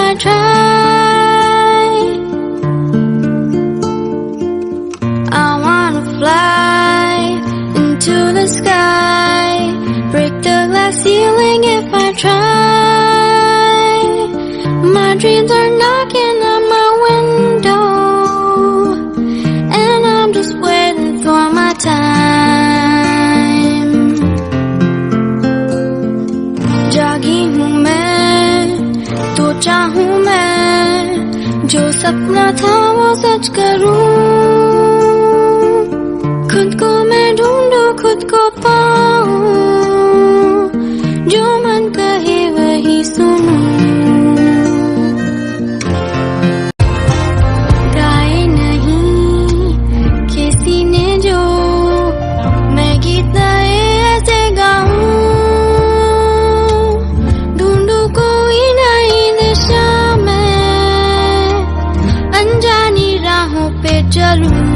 I try. I wanna fly into the sky, break the glass ceiling if I try. My dreams are knocking on my window, and I'm just waiting for my time. जागी हूँ मैं तो चाहूँ मैं, जो सपना था वो सच करूँ। खुद को मैं ढूंढूं, खुद को पाऊं, जो मन कहे वही सुनूं। गाए नहीं किसी ने जो मैं गीत नए ऐसे गाऊं। ढूंढूं कोई नई दिशा में, अनजानी राहों पे चलूं।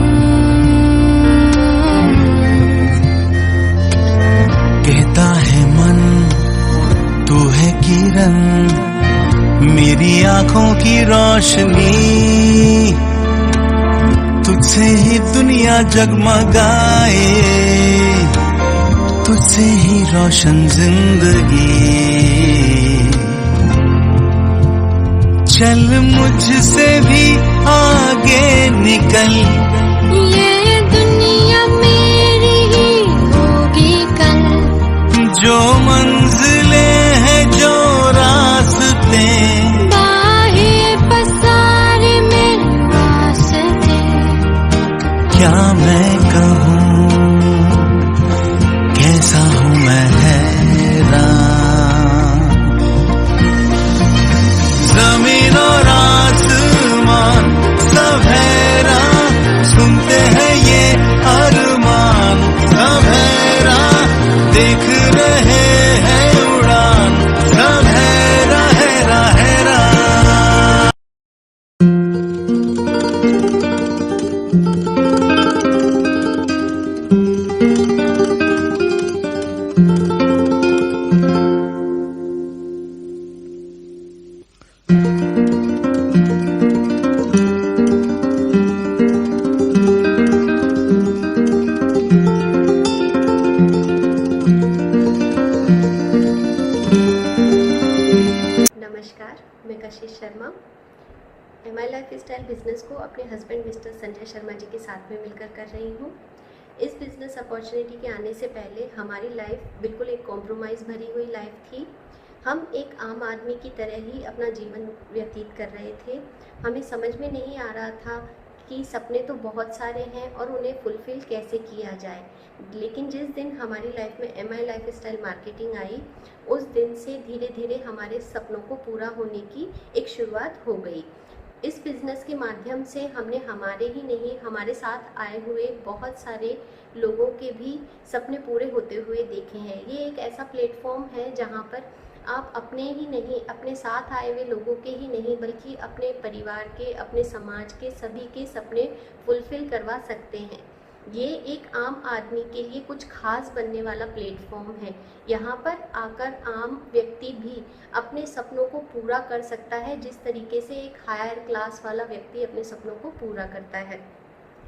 कहता है मन तू है किरण, मेरी आंखों की रोशनी। तुझसे ही दुनिया जगमगाए, तुझसे ही रोशन जिंदगी। चल मुझसे भी आगे निकल, ये दुनिया मेरी ही होगी कल। जो मंजिलें हैं जो रास्ते, बाहें पसारे मेरे वास्ते। क्या मैं कहूँ कैसा हूँ मैं हैरान। जमीन और आसमान सब हैरान, सुनते हैं ये अरमान सब हैरान। देख रहे हैं उड़ान सब हैरान हैरान हैरान। नमस्कार, मैं कशिश शर्मा MI लाइफस्टाइल बिजनेस को अपने हस्बैंड मिस्टर संजय शर्मा जी के साथ में मिलकर कर रही हूँ। इस बिजनेस अपॉर्चुनिटी के आने से पहले हमारी लाइफ बिल्कुल एक कॉम्प्रोमाइज़ भरी हुई लाइफ थी। हम एक आम आदमी की तरह ही अपना जीवन व्यतीत कर रहे थे। हमें समझ में नहीं आ रहा था कि सपने तो बहुत सारे हैं और उन्हें फुलफ़िल कैसे किया जाए। लेकिन जिस दिन हमारी लाइफ में MI लाइफस्टाइल मार्केटिंग आई, उस दिन से धीरे धीरे हमारे सपनों को पूरा होने की एक शुरुआत हो गई। इस बिज़नेस के माध्यम से हमने हमारे ही नहीं, हमारे साथ आए हुए बहुत सारे लोगों के भी सपने पूरे होते हुए देखे हैं। ये एक ऐसा प्लेटफॉर्म है जहाँ पर आप अपने ही नहीं, अपने साथ आए हुए लोगों के ही नहीं, बल्कि अपने परिवार के, अपने समाज के सभी के सपने फुलफ़िल करवा सकते हैं। ये एक आम आदमी के लिए कुछ खास बनने वाला प्लेटफॉर्म है। यहाँ पर आकर आम व्यक्ति भी अपने सपनों को पूरा कर सकता है, जिस तरीके से एक हायर क्लास वाला व्यक्ति अपने सपनों को पूरा करता है।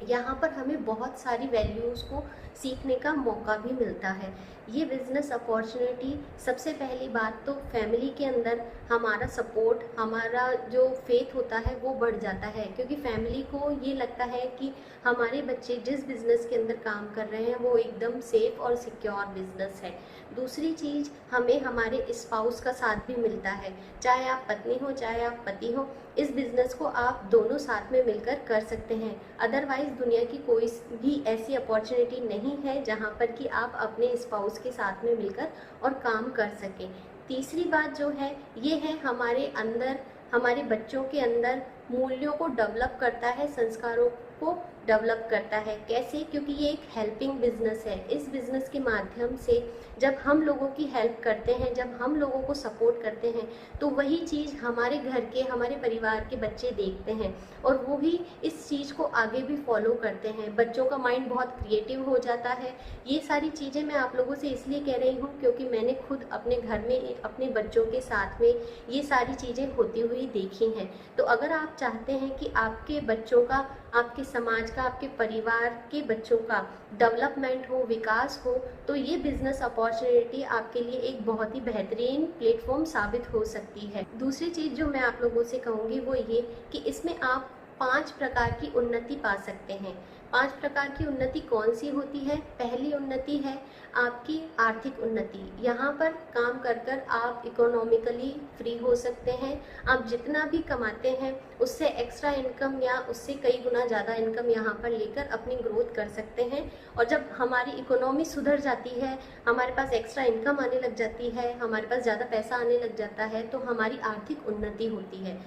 यहाँ पर हमें बहुत सारी वैल्यूज़ को सीखने का मौका भी मिलता है। ये बिज़नेस अपॉर्चुनिटी, सबसे पहली बात तो फैमिली के अंदर हमारा सपोर्ट, हमारा जो फेथ होता है वो बढ़ जाता है, क्योंकि फैमिली को ये लगता है कि हमारे बच्चे जिस बिज़नेस के अंदर काम कर रहे हैं वो एकदम सेफ़ और सिक्योर बिज़नेस है। दूसरी चीज़, हमें हमारे स्पाउस का साथ भी मिलता है। चाहे आप पत्नी हो, चाहे आप पति हो, इस बिज़नेस को आप दोनों साथ में मिलकर कर सकते हैं। अदरवाइज़ दुनिया की कोई भी ऐसी अपॉर्चुनिटी नहीं है जहाँ पर कि आप अपने स्पाउस के साथ में मिलकर और काम कर सकें। तीसरी बात जो है, ये है हमारे अंदर, हमारे बच्चों के अंदर मूल्यों को डेवलप करता है, संस्कारों को डेवलप करता है। कैसे? क्योंकि ये एक हेल्पिंग बिजनेस है। इस बिजनेस के माध्यम से जब हम लोगों की हेल्प करते हैं, जब हम लोगों को सपोर्ट करते हैं, तो वही चीज़ हमारे घर के, हमारे परिवार के बच्चे देखते हैं और वो भी इस चीज़ को आगे भी फॉलो करते हैं। बच्चों का माइंड बहुत क्रिएटिव हो जाता है। ये सारी चीज़ें मैं आप लोगों से इसलिए कह रही हूँ क्योंकि मैंने खुद अपने घर में अपने बच्चों के साथ में ये सारी चीज़ें होती हुई देखी हैं। तो अगर आप चाहते हैं कि आपके बच्चों का, आपके समाज का, आपके परिवार के बच्चों का डेवलपमेंट हो, विकास हो, तो ये बिजनेस अपॉर्चुनिटी आपके लिए एक बहुत ही बेहतरीन प्लेटफॉर्म साबित हो सकती है। दूसरी चीज़ जो मैं आप लोगों से कहूँगी वो ये कि इसमें आप 5 प्रकार की उन्नति पा सकते हैं। 5 प्रकार की उन्नति कौन सी होती है? पहली उन्नति है आपकी आर्थिक उन्नति। यहाँ पर काम कर कर आप इकोनॉमिकली फ्री हो सकते हैं। आप जितना भी कमाते हैं उससे एक्स्ट्रा इनकम या उससे कई गुना ज़्यादा इनकम यहाँ पर लेकर अपनी ग्रोथ कर सकते हैं। और जब हमारी इकोनॉमी सुधर जाती है, हमारे पास एक्स्ट्रा इनकम आने लग जाती है, हमारे पास ज़्यादा पैसा आने लग जाता है, तो हमारी आर्थिक उन्नति होती है।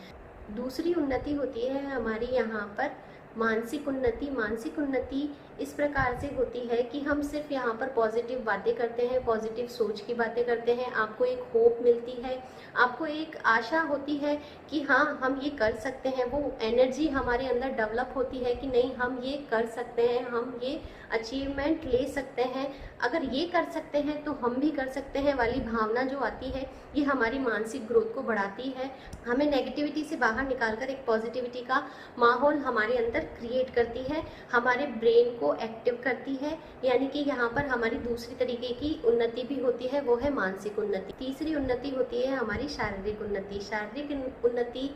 दूसरी उन्नति होती है हमारी यहाँ पर मानसिक उन्नति। मानसिक उन्नति इस प्रकार से होती है कि हम सिर्फ यहाँ पर पॉजिटिव बातें करते हैं, पॉजिटिव सोच की बातें करते हैं, आपको एक होप मिलती है, आपको एक आशा होती है कि हाँ हम ये कर सकते हैं। वो एनर्जी हमारे अंदर डेवलप होती है कि नहीं हम ये कर सकते हैं, हम ये अचीवमेंट ले सकते हैं, अगर ये कर सकते हैं तो हम भी कर सकते हैं वाली भावना जो आती है, ये हमारी मानसिक ग्रोथ को बढ़ाती है। हमें नेगेटिविटी से बाहर निकालकर एक पॉजिटिविटी का माहौल हमारे अंदर क्रिएट करती है, हमारे ब्रेन को एक्टिव करती है। यानी कि यहाँ पर हमारी दूसरी तरीके की उन्नति भी होती है, वो है मानसिक उन्नति। तीसरी उन्नति होती है हमारी शारीरिक उन्नति। शारीरिक उन्नति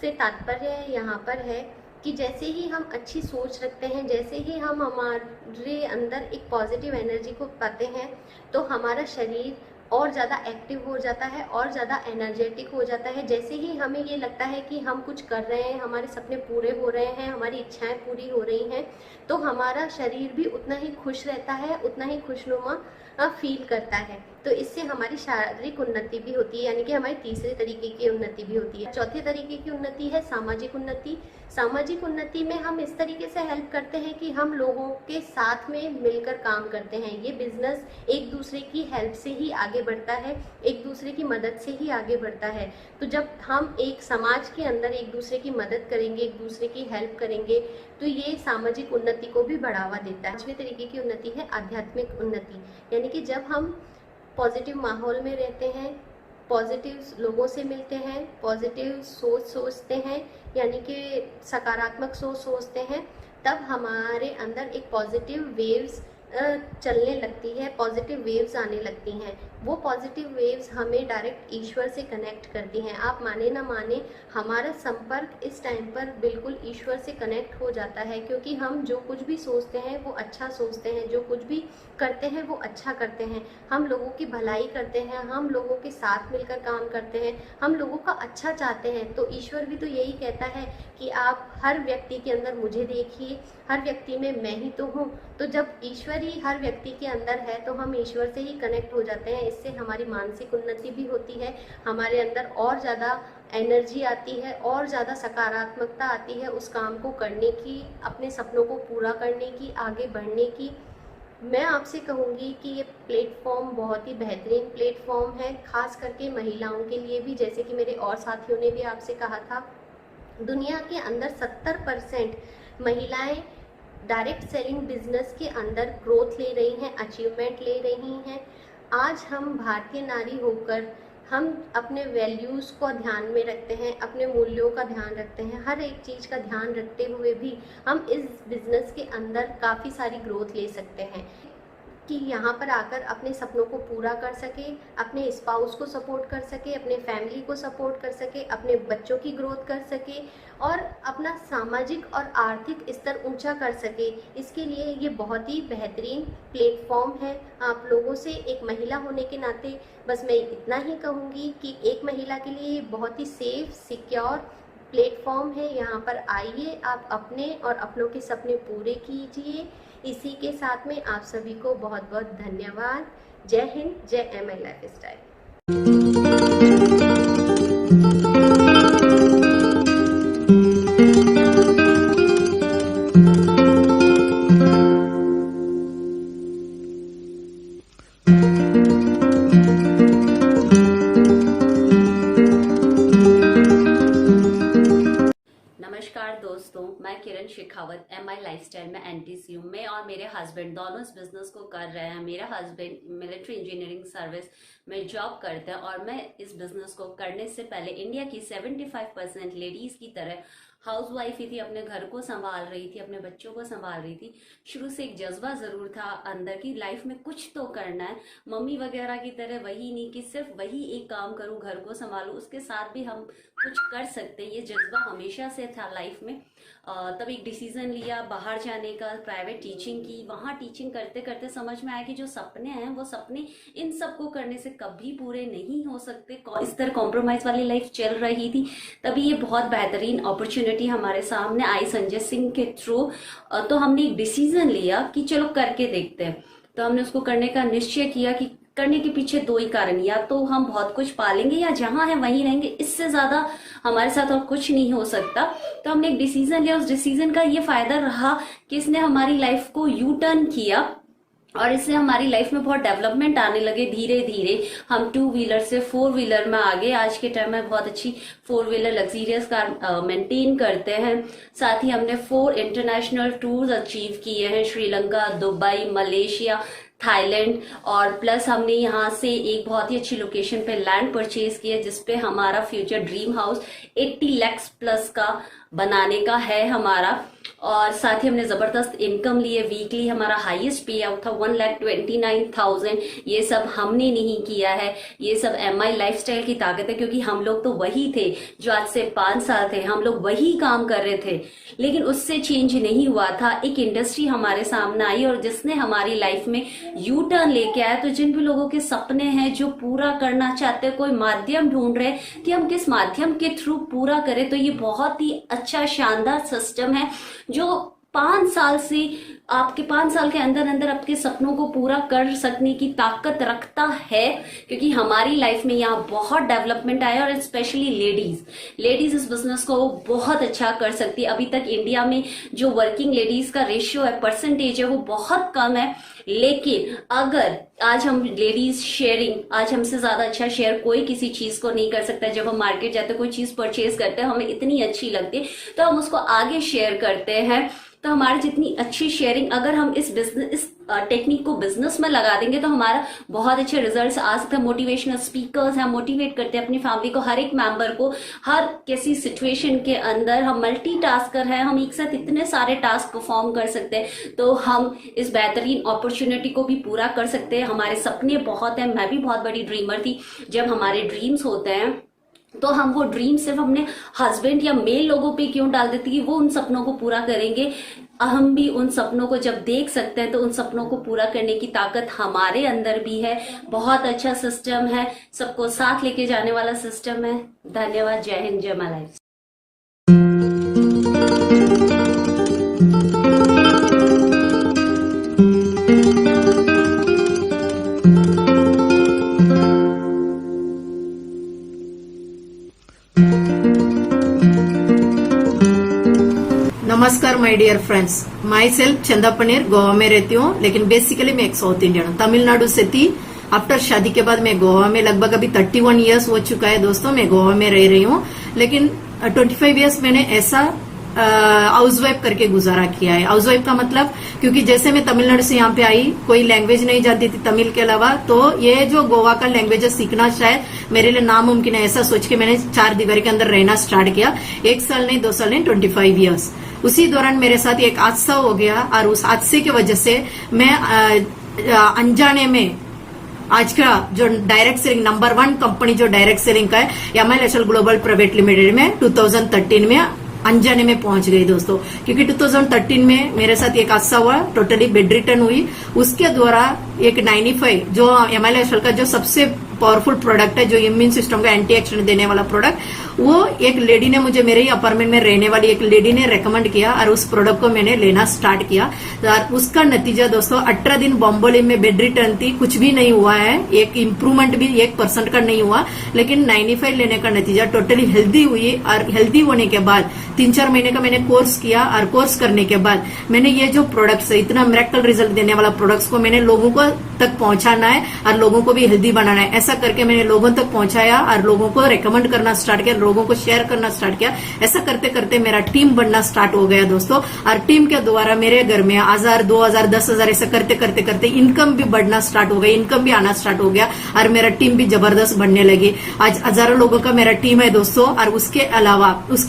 से तात्पर्य यहाँ पर है कि जैसे ही हम अच्छी सोच रखते हैं, जैसे ही हम हमारे अंदर एक पॉजिटिव एनर्जी को पाते हैं, तो हमारा शरीर और ज़्यादा एक्टिव हो जाता है और ज़्यादा एनर्जेटिक हो जाता है। जैसे ही हमें ये लगता है कि हम कुछ कर रहे हैं, हमारे सपने पूरे हो रहे हैं, हमारी इच्छाएं पूरी हो रही हैं, तो हमारा शरीर भी उतना ही खुश रहता है, उतना ही खुशनुमा फील करता है। तो इससे हमारी शारीरिक उन्नति भी होती है, यानी कि हमारी तीसरे तरीके की उन्नति भी होती है। चौथे तरीके की उन्नति है सामाजिक उन्नति। सामाजिक उन्नति में हम इस तरीके से हेल्प करते हैं कि हम लोगों के साथ में मिलकर काम करते हैं। ये बिजनेस एक दूसरे की हेल्प से ही आगे बढ़ता है, एक दूसरे की मदद से ही आगे बढ़ता है। तो जब हम एक समाज के अंदर एक दूसरे की मदद करेंगे, एक दूसरे की हेल्प करेंगे, तो ये सामाजिक उन्नति को भी बढ़ावा देता है। पांचवें तरीके की उन्नति है आध्यात्मिक उन्नति, यानी कि जब हम पॉजिटिव माहौल में रहते हैं, पॉजिटिव लोगों से मिलते हैं, पॉजिटिव सोच सोचते हैं, यानी कि सकारात्मक सोच सोचते हैं, तब हमारे अंदर एक पॉजिटिव वेव्स चलने लगती है, पॉजिटिव वेव्स आने लगती हैं। वो पॉजिटिव वेव्स हमें डायरेक्ट ईश्वर से कनेक्ट करती हैं। आप माने ना माने, हमारा संपर्क इस टाइम पर बिल्कुल ईश्वर से कनेक्ट हो जाता है, क्योंकि हम जो कुछ भी सोचते हैं वो अच्छा सोचते हैं, जो कुछ भी करते हैं वो अच्छा करते हैं, हम लोगों की भलाई करते हैं, हम लोगों के साथ मिलकर काम करते हैं, हम लोगों का अच्छा चाहते हैं। तो ईश्वर भी तो यही कहता है कि आप हर व्यक्ति के अंदर मुझे देखिए, हर व्यक्ति में मैं ही तो हूँ। तो जब ईश्वर ही हर व्यक्ति के अंदर है तो हम ईश्वर से ही कनेक्ट हो जाते हैं। इससे हमारी मानसिक उन्नति भी होती है, हमारे अंदर और ज़्यादा एनर्जी आती है और ज़्यादा सकारात्मकता आती है उस काम को करने की, अपने सपनों को पूरा करने की, आगे बढ़ने की। मैं आपसे कहूँगी कि ये प्लेटफॉर्म बहुत ही बेहतरीन प्लेटफॉर्म है, खास करके महिलाओं के लिए भी। जैसे कि मेरे और साथियों ने भी आपसे कहा था, दुनिया के अंदर 70% महिलाएं डायरेक्ट सेलिंग बिजनेस के अंदर ग्रोथ ले रही हैं, अचीवमेंट ले रही हैं। आज हम भारतीय नारी होकर हम अपने वैल्यूज़ को ध्यान में रखते हैं, अपने मूल्यों का ध्यान रखते हैं, हर एक चीज़ का ध्यान रखते हुए भी हम इस बिज़नेस के अंदर काफ़ी सारी ग्रोथ ले सकते हैं कि यहाँ पर आकर अपने सपनों को पूरा कर सके, अपने स्पाउस को सपोर्ट कर सके, अपने फैमिली को सपोर्ट कर सके, अपने बच्चों की ग्रोथ कर सके और अपना सामाजिक और आर्थिक स्तर ऊंचा कर सके। इसके लिए ये बहुत ही बेहतरीन प्लेटफॉर्म है। आप लोगों से एक महिला होने के नाते बस मैं इतना ही कहूँगी कि एक महिला के लिए बहुत ही सेफ, सिक्योर प्लेटफॉर्म है। यहाँ पर आइए, आप अपने और अपनों के सपने पूरे कीजिए। इसी के साथ में आप सभी को बहुत बहुत धन्यवाद। जय हिंद, जय MI लाइफस्टाइल। मैं किरण शेखावत MI लाइफस्टाइल में NTC हूँ। मैं और मेरे हस्बैंड दोनों इस बिजनेस को कर रहे हैं। मेरा हस्बैंड मिलिट्री इंजीनियरिंग सर्विस में जॉब करते हैं और मैं इस बिजनेस को करने से पहले इंडिया की 75% लेडीज की तरह हाउस वाइफ ही थी, अपने घर को संभाल रही थी, अपने बच्चों को संभाल रही थी। शुरू से एक जज्बा जरूर था अंदर की लाइफ में कुछ तो करना है, मम्मी वगैरह की तरह वही नहीं कि सिर्फ वही एक काम करूं, घर को संभालूं, उसके साथ भी हम कुछ कर सकते हैं। ये जज्बा हमेशा से था लाइफ में। तब एक डिसीजन लिया बाहर जाने का, प्राइवेट टीचिंग की। वहाँ टीचिंग करते करते समझ में आया कि जो सपने हैं वो सपने इन सबको करने से कभी पूरे नहीं हो सकते। इस तरह कॉम्प्रोमाइज वाली लाइफ चल रही थी। तभी ये बहुत बेहतरीन अपॉर्चुनिटी हमारे सामने आई संजय सिंह के थ्रू। तो हमने एक डिसीजन लिया कि चलो करके देखते हैं। तो हमने उसको करने का निश्चय किया कि करने के पीछे दो ही कारण, या तो हम बहुत कुछ पालेंगे या जहां है वहीं रहेंगे, इससे ज्यादा हमारे साथ और कुछ नहीं हो सकता। तो हमने एक डिसीजन लिया। उस डिसीजन का ये फायदा रहा कि इसने हमारी लाइफ को यू टर्न किया और इससे हमारी लाइफ में बहुत डेवलपमेंट आने लगे। धीरे धीरे हम 2 व्हीलर से 4 व्हीलर में आगे। आज के टाइम में बहुत अच्छी 4 व्हीलर लग्जरियस कार मेंटेन करते हैं। साथ ही हमने 4 इंटरनेशनल टूर्स अचीव किए हैं, श्रीलंका, दुबई, मलेशिया, थाईलैंड। और प्लस हमने यहाँ से एक बहुत ही अच्छी लोकेशन पे लैंड परचेज किया जिसपे हमारा future dream house 80 lakh plus का बनाने का है हमारा। और साथ ही हमने जबरदस्त इनकम ली है। वीकली हमारा हाईएस्ट पे आउट था 1,29,000। ये सब हमने नहीं किया है, ये सब MI लाइफस्टाइल की ताकत है, क्योंकि हम लोग तो वही थे जो आज से 5 साल थे। हम लोग वही काम कर रहे थे, लेकिन उससे चेंज नहीं हुआ था। एक इंडस्ट्री हमारे सामने आई और जिसने हमारी लाइफ में यू टर्न लेके आया। तो जिन भी लोगों के सपने हैं जो पूरा करना चाहते हैं, कोई माध्यम ढूंढ रहे कि हम किस माध्यम के थ्रू पूरा करें, तो ये बहुत ही अच्छा शानदार सिस्टम है जो 5 साल से आपके 5 साल के अंदर अंदर आपके सपनों को पूरा कर सकने की ताकत रखता है। क्योंकि हमारी लाइफ में यहाँ बहुत डेवलपमेंट आया और स्पेशली लेडीज इस बिजनेस को बहुत अच्छा कर सकती है। अभी तक इंडिया में जो वर्किंग लेडीज का रेशियो है, परसेंटेज है, वो बहुत कम है। लेकिन अगर आज हम लेडीज शेयरिंग, आज हमसे ज्यादा अच्छा शेयर कोई किसी चीज को नहीं कर सकता। जब हम मार्केट जाते हैं, कोई चीज परचेज करते हैं, हमें इतनी अच्छी लगती है तो हम उसको आगे शेयर करते हैं। तो हमारी जितनी अच्छी शेयरिंग, अगर हम इस टेक्निक को बिजनेस में लगा देंगे तो हमारा बहुत अच्छे रिजल्ट्स आ सकते हैं। मोटिवेशनल स्पीकर्स हैं, मोटिवेट करते हैं अपनी फैमिली को, हर एक मेंबर को, हर किसी सिचुएशन के अंदर। हम मल्टीटास्कर हैं, हम एक साथ इतने सारे टास्क परफॉर्म कर सकते हैं। तो हम इस बेहतरीन अपॉर्चुनिटी को भी पूरा कर सकते हैं। हमारे सपने बहुत हैं, मैं भी बहुत बड़ी ड्रीमर थी। जब हमारे ड्रीम्स होते हैं तो हम वो ड्रीम सिर्फ अपने हस्बैंड या मेल लोगों पे क्यों डाल देते कि वो उन सपनों को पूरा करेंगे। हम भी उन सपनों को जब देख सकते हैं तो उन सपनों को पूरा करने की ताकत हमारे अंदर भी है। बहुत अच्छा सिस्टम है, सबको साथ लेके जाने वाला सिस्टम है। धन्यवाद। जय हिंद, जय मां लाइफ। नमस्कार my dear friends, myself Chanda पनीर, गोवा में रहती हूँ, लेकिन बेसिकली मैं एक साउथ इंडियन हूँ। तमिलनाडु से थी। आफ्टर शादी के बाद मैं गोवा में लगभग अभी 31 इयर्स हो चुका है दोस्तों, मैं गोवा में रह रही हूँ। लेकिन 25 इयर्स मैंने ऐसा हाउसवाइफ करके गुजारा किया है। हाउसवाइफ का मतलब, क्योंकि जैसे मैं तमिलनाडु से यहाँ पे आई, कोई लैंग्वेज नहीं जानती थी तमिल के अलावा, तो ये जो गोवा का लैंग्वेज सीखना शायद मेरे लिए नामुमकिन है। ऐसा सोच के मैंने 4 दीवारी के अंदर रहना स्टार्ट किया। 1 साल नहीं, 2 साल नहीं, 25 इयर्स। उसी दौरान मेरे साथ एक हादसा हो गया और उस हादसे की वजह से मैं अनजाने में आज का जो डायरेक्ट सेलिंग नंबर 1 कंपनी जो डायरेक्ट सेलिंग का है MI lifestyle global private limited में 2013 में अनजाने में पहुंच गई दोस्तों। क्योंकि 2013 में मेरे साथ एक हादसा हुआ, टोटली बेड रिटर्न हुई। उसके द्वारा एक 95 जो MI लाइफस्टाइल का जो सबसे पावरफुल प्रोडक्ट है, जो इम्यून सिस्टम का एंटी ऑक्सीडेंट देने वाला प्रोडक्ट, वो एक लेडी ने मुझे, मेरे ही अपार्टमेंट में रहने वाली एक लेडी ने रेकमेंड किया और उस प्रोडक्ट को मैंने लेना स्टार्ट किया। और उसका नतीजा दोस्तों, 18 दिन बॉम्बोली में बेड रिटर्न थी, कुछ भी नहीं हुआ है, एक इम्प्रूवमेंट भी 1% का नहीं हुआ। लेकिन 95 लेने का नतीजा टोटली हेल्दी हुई। और हेल्दी होने के बाद 3-4 महीने का मैंने कोर्स किया और कोर्स करने के बाद मैंने ये जो प्रोडक्ट्स है, इतना मिरेकल रिजल्ट देने वाला प्रोडक्ट्स को मैंने लोगों को तक पहुंचाना है और लोगों को भी हेल्दी बनाना है। ऐसा करके मैंने लोगों तक पहुंचाया और लोगों को रेकमेंड करना स्टार्ट किया, लोगों को शेयर करना स्टार्ट किया। ऐसा करते करते मेरा टीम बनना स्टार्ट हो गया दोस्तों, और टीम के द्वारा मेरे घर में 1000, 2000, 10,000 ऐसा करते करते करते इनकम भी बढ़ना स्टार्ट हो गई, इनकम भी आना स्टार्ट हो गया, और मेरा टीम भी जबरदस्त बढ़ने लगी। आज हजारों लोगों का मेरा टीम है दोस्तों, और उसके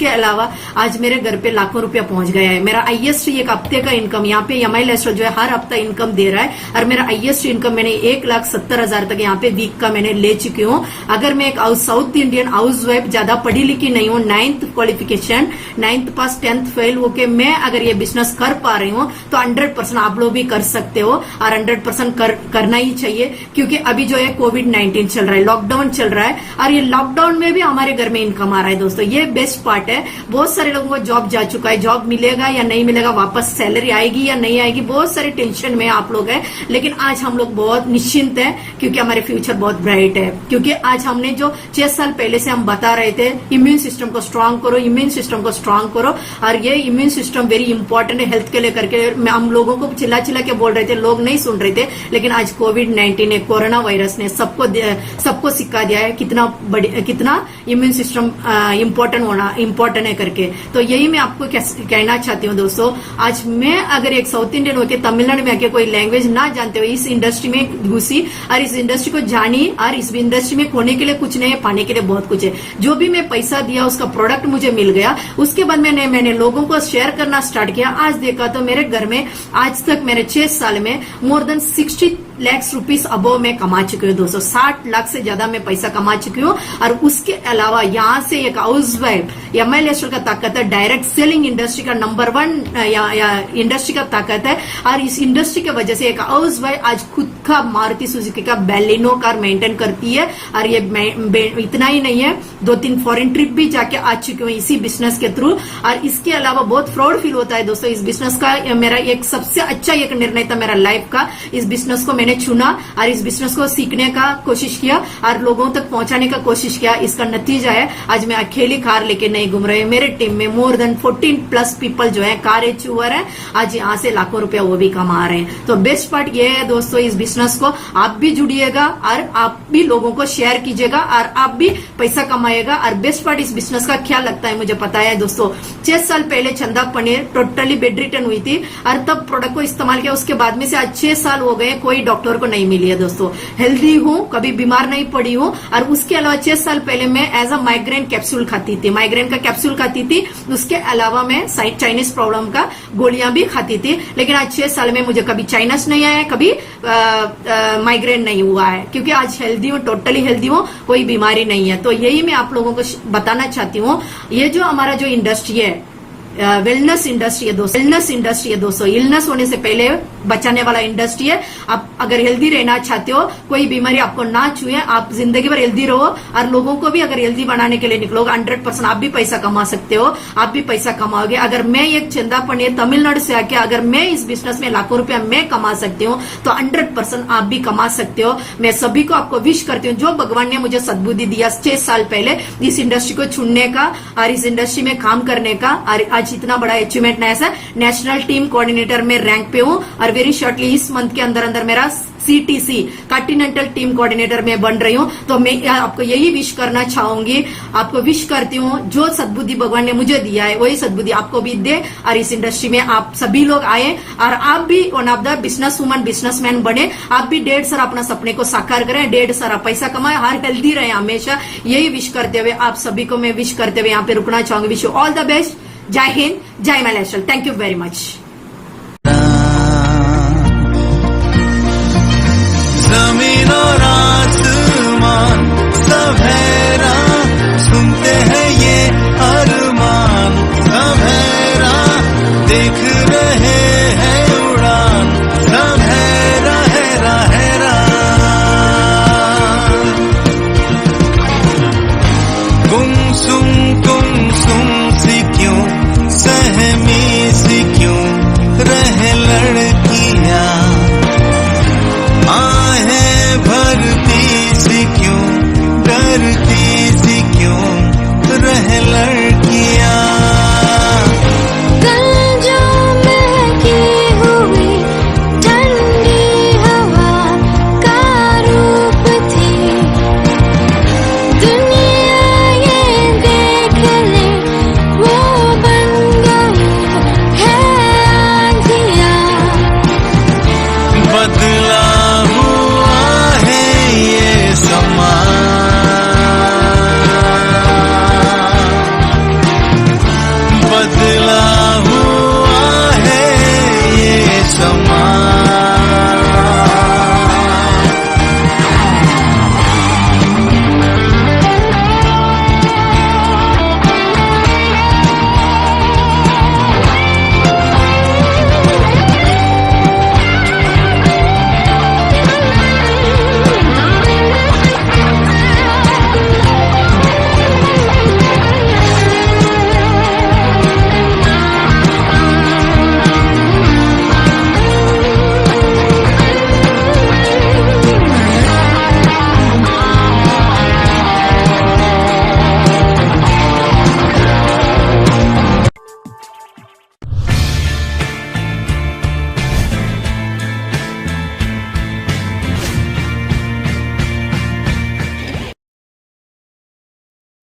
अलावा आज मेरे घर पे लाखों रुपया पहुंच गया है। मेरा हाईएस्ट एक हफ्ते का इनकम यहाँ पे एमआई लाइफस्टाइल जो है हर हफ्ता इनकम दे रहा है, और मेरा हाईएस्ट इनकम मैंने 1,70,000 तक यहाँ पे वीक का मैंने ले चुकी हूँ। अगर मैं एक साउथ इंडियन हाउस वाइफ, ज्यादा पढ़ी लिखी नहीं हूँ, 9th क्वालिफिकेशन, 9th पास 10th फेल होके मैं अगर ये बिजनेस कर पा रही हूँ तो 100% आप लोग भी कर सकते हो, और 100% करना ही चाहिए। क्योंकि अभी जो है कोविड-19 चल रहा है, लॉकडाउन चल रहा है, और ये लॉकडाउन में भी हमारे घर में इनकम आ रहा है दोस्तों। ये बेस्ट पार्ट है। बहुत सारे लोगों को जॉब जा चुका है, जॉब मिलेगा या नहीं मिलेगा, वापस सैलरी आएगी या नहीं आएगी, बहुत सारे टेंशन में आप लोग हैं। लेकिन आज हम लोग बहुत निश्चिंत हैं, क्योंकि हमारे फ्यूचर बहुत ब्राइट है। क्योंकि आज हमने जो 6 साल पहले से हम बता रहे थे, इम्यून सिस्टम को स्ट्रांग करो, इम्यून सिस्टम को स्ट्रांग करो, और ये इम्यून सिस्टम वेरी इंपॉर्टेंट है हेल्थ के लिए करके हम लोगों को चिल्ला चिल्ला के बोल रहे थे, लोग नहीं सुन रहे थे। लेकिन आज कोविड-19 ने, कोरोना वायरस ने सबको सिखा दिया है कितना इम्यून सिस्टम इम्पोर्टेंट है करके। तो यही मैं आपको कहना चाहती हूँ दोस्तों। आज मैं अगर एक साउथ इंडियन होकर तमिलनाडु में आके कोई लैंग्वेज ना जानते हुए इस इंडस्ट्री में घुसी और इस इंडस्ट्री को जानी, और इस इंडस्ट्री में खोने के लिए कुछ नहीं है, पाने के लिए बहुत कुछ है। जो भी मैं पैसा दिया उसका प्रोडक्ट मुझे मिल गया, उसके बाद मैंने लोगों को शेयर करना स्टार्ट किया। आज देखा तो मेरे घर में आज तक मेरे 6 साल में more than 60 lakh rupees above मैं कमा चुकी हूँ दोस्तों। 60 लाख से ज्यादा मैं पैसा कमा चुकी हूँ। और उसके अलावा यहाँ से एक हाउस वाइफ एमआई लाइफस्टाइल का ताकत है, डायरेक्ट सेलिंग इंडस्ट्री का नंबर 1 इंडस्ट्री का ताकत है। और इस इंडस्ट्री की वजह से एक हाउस वाइफ आज खुद का मारुति सुजुकी का बैलिनो कार मेंटेन करती है। और ये इतना ही नहीं है, 2-3 फॉरेन ट्रिप भी जाके आ चुकी हूँ इसी बिजनेस के थ्रू। और इसके अलावा बहुत प्राउड फील होता है दोस्तों इस बिजनेस का। मेरा एक सबसे अच्छा एक निर्णय था मेरा लाइफ का, इस बिजनेस को मैंने चुना और इस बिजनेस को सीखने का कोशिश किया और लोगों तक पहुंचाने का कोशिश किया। इसका नतीजा है आज मैं अकेली कार लेके नहीं घूम रही, मेरे टीम में मोर देन 14+ पीपल जो है कार एचूअर है, आज यहाँ से लाखों रुपया वो भी कमा रहे हैं। तो बेस्ट पार्ट ये है दोस्तों, इस बिजनेस को आप भी जुड़िएगा और आप भी लोगों को शेयर कीजिएगा और आप भी पैसा कमाएगा। और बेस्ट पार्ट इस बिजनेस का क्या लगता है मुझे पता है दोस्तों, 6 साल पहले चंदा पनीर टोटली बेड रिटर्न हुई थी और तब प्रोडक्ट को इस्तेमाल किया। उसके बाद में से आज 6 साल हो गए, कोई डॉक्टर को नहीं मिली है दोस्तों। हेल्दी हूँ, कभी बीमार नहीं पड़ी हूँ। और उसके अलावा 6 साल पहले मैं एज अ माइग्रेन कैप्सूल खाती थी, माइग्रेन का कैप्सूल खाती थी। उसके अलावा मैं चाइनीज प्रॉब्लम का गोलियां भी खाती थी। लेकिन आज 6 साल में मुझे कभी चाइनस नहीं आया, कभी माइग्रेन नहीं हुआ है, क्योंकि आज हेल्दी हूँ, टोटली हेल्दी हूँ, कोई बीमारी नहीं है। तो यही मैं आप लोगों को बताना चाहती हूँ। ये जो हमारा जो इंडस्ट्री है, वेलनेस इंडस्ट्री है दोस्तों, इलनेस होने से पहले बचाने वाला इंडस्ट्री है। आप अगर हेल्दी रहना चाहते हो, कोई बीमारी आपको ना छुए, आप जिंदगी भर हेल्दी रहो और लोगों को भी अगर हेल्दी बनाने के लिए निकलोगे 100% आप भी पैसा कमा सकते हो, आप भी पैसा कमाओगे। अगर मैं एक चंदा पनीर तमिलनाडु से आके अगर मैं इस बिजनेस में लाखों रुपया मैं कमा सकती हूँ तो 100% आप भी कमा सकते हो। मैं सभी को आपको विश करती हूँ, जो भगवान ने मुझे सद्बुद्धि दिया 6 साल पहले इस इंडस्ट्री को चुनने का और इस इंडस्ट्री में काम करने का, और आज इतना बड़ा अचीवमेंट नेशनल टीम कोऑर्डिनेटर में रैंक पे हूँ। और वेरी शॉर्टली इस मंथ के अंदर मेरा CTC कॉन्टिनेंटल टीम कोऑर्डिनेटर में बन रही हूँ। तो मैं आपको यही विश करना चाहूंगी, आपको विश करती हूँ जो सद्बुद्धि भगवान ने मुझे दिया है वही सद्बुद्धि आपको भी दे और इस इंडस्ट्री में आप सभी लोग आए और आप भी one of the business woman businessman बने। आप भी 1.5 अपना सपने को साकार करें, 1.5 पैसा कमाए, हर हेल्दी रहे हमेशा। यही विश करते हुए आप सभी को मैं विश करते हुए यहाँ पे रुकना चाहूंगी। Wish you all the best. जय हिंद, जय MI lifestyle. Thank you very much. जमीन और आसमान सब हैरान, सुनते हैं ये अरमान, सब हैरान, देख रहे हैं उड़ान, सब हैरान गुमसुम